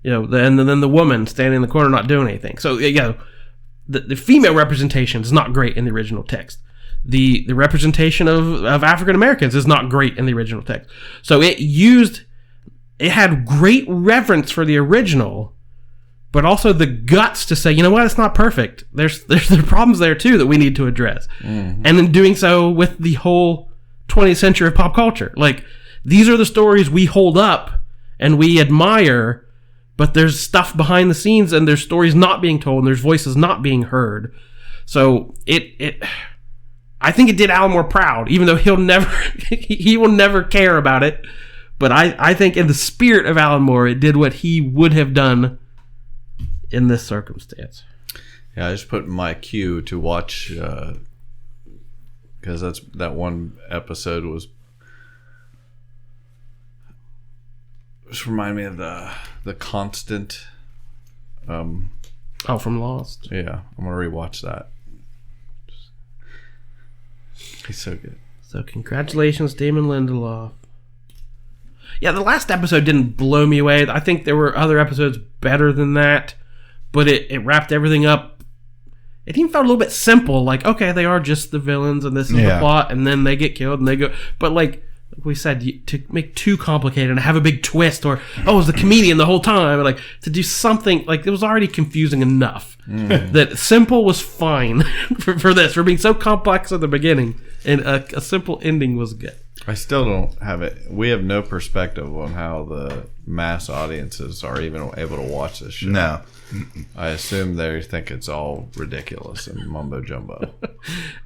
and then the woman standing in the corner not doing anything. So the female representation is not great in the original text. The representation of African Americans is not great in the original text. So it had great reverence for the original, but also the guts to say, you know what, it's not perfect. There's problems there too that we need to address. Mm-hmm. And in doing so with the whole 20th century of pop culture. Like, these are the stories we hold up and we admire, but there's stuff behind the scenes and there's stories not being told and there's voices not being heard. So I think it did Alan Moore proud, even though he will never care about it. But I think in the spirit of Alan Moore, it did what he would have done in this circumstance. Yeah, I just put in my queue to watch, because that one episode was just remind me of the Constant. From Lost. Yeah, I'm gonna rewatch that. He's so good. So congratulations, Damon Lindelof. Yeah, the last episode didn't blow me away. I think there were other episodes better than that, but it wrapped everything up. It even felt a little bit simple, like, okay, they are just the villains and this is the plot, and then they get killed and they go. But like we said, to make too complicated and have a big twist, or it was the comedian the whole time, like to do something like it was already confusing enough that simple was fine for this, for being so complex at the beginning, and a simple ending was good. I still don't have it. We have no perspective on how the mass audiences are even able to watch this show. No. I assume they think it's all ridiculous and mumbo jumbo.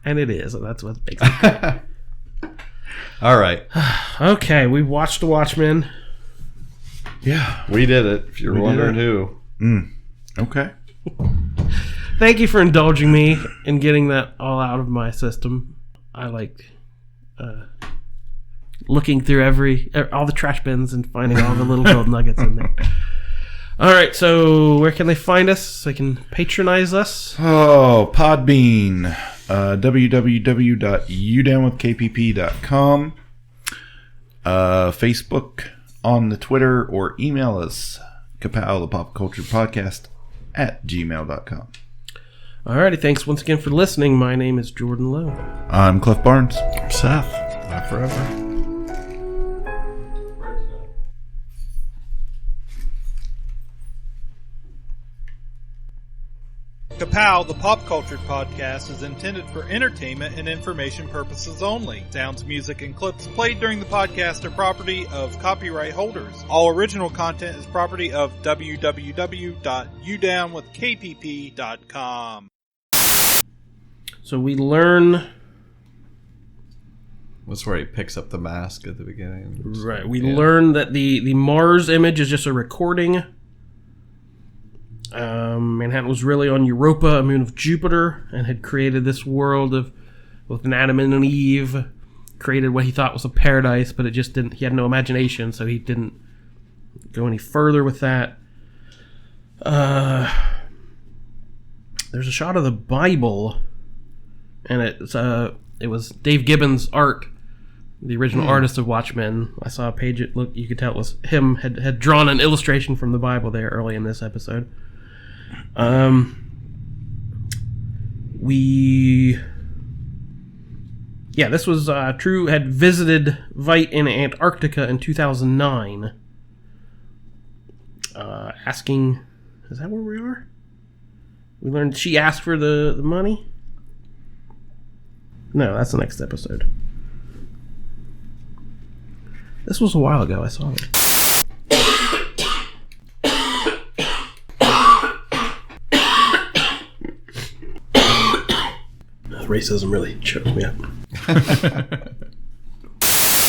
And it is, and that's what makes it good. All right. Okay, we watched The Watchmen. Yeah. We did it, if you're wondering who. Okay. Thank you for indulging me in getting that all out of my system. I liked looking through all the trash bins and finding all the little gold nuggets in there. All right, so where can they find us? They can patronize us. Oh, Podbean. www.udownwithkpp.com. Facebook, on the Twitter, or email us, Ka-Pow, the Pop Culture Podcast, @gmail.com. Alrighty, thanks once again for listening. My name is Jordan Lowe. I'm Cliff Barnes. I'm Seth. Not forever. Ka-Pow, the Pop Culture Podcast, is intended for entertainment and information purposes only. Sounds, music, and clips played during the podcast are property of copyright holders. All original content is property of www.udownwithkpp.com. So we learn... That's where he picks up the mask at the beginning. Right, we learn that the Mars image is just a recording. Manhattan was really on Europa, a moon of Jupiter, and had created this world with an Adam and an Eve, created what he thought was a paradise, but it just didn't. He had no imagination, so he didn't go any further with that. There's a shot of the Bible, and it was Dave Gibbons' art, the original artist of Watchmen. I saw a page. You could tell it was him had drawn an illustration from the Bible there early in this episode. This was True had visited Veidt in Antarctica in 2009, asking, is that where we are? We learned she asked for the money. No, that's the next episode. This was a while ago. I saw it. Racism really choked me up.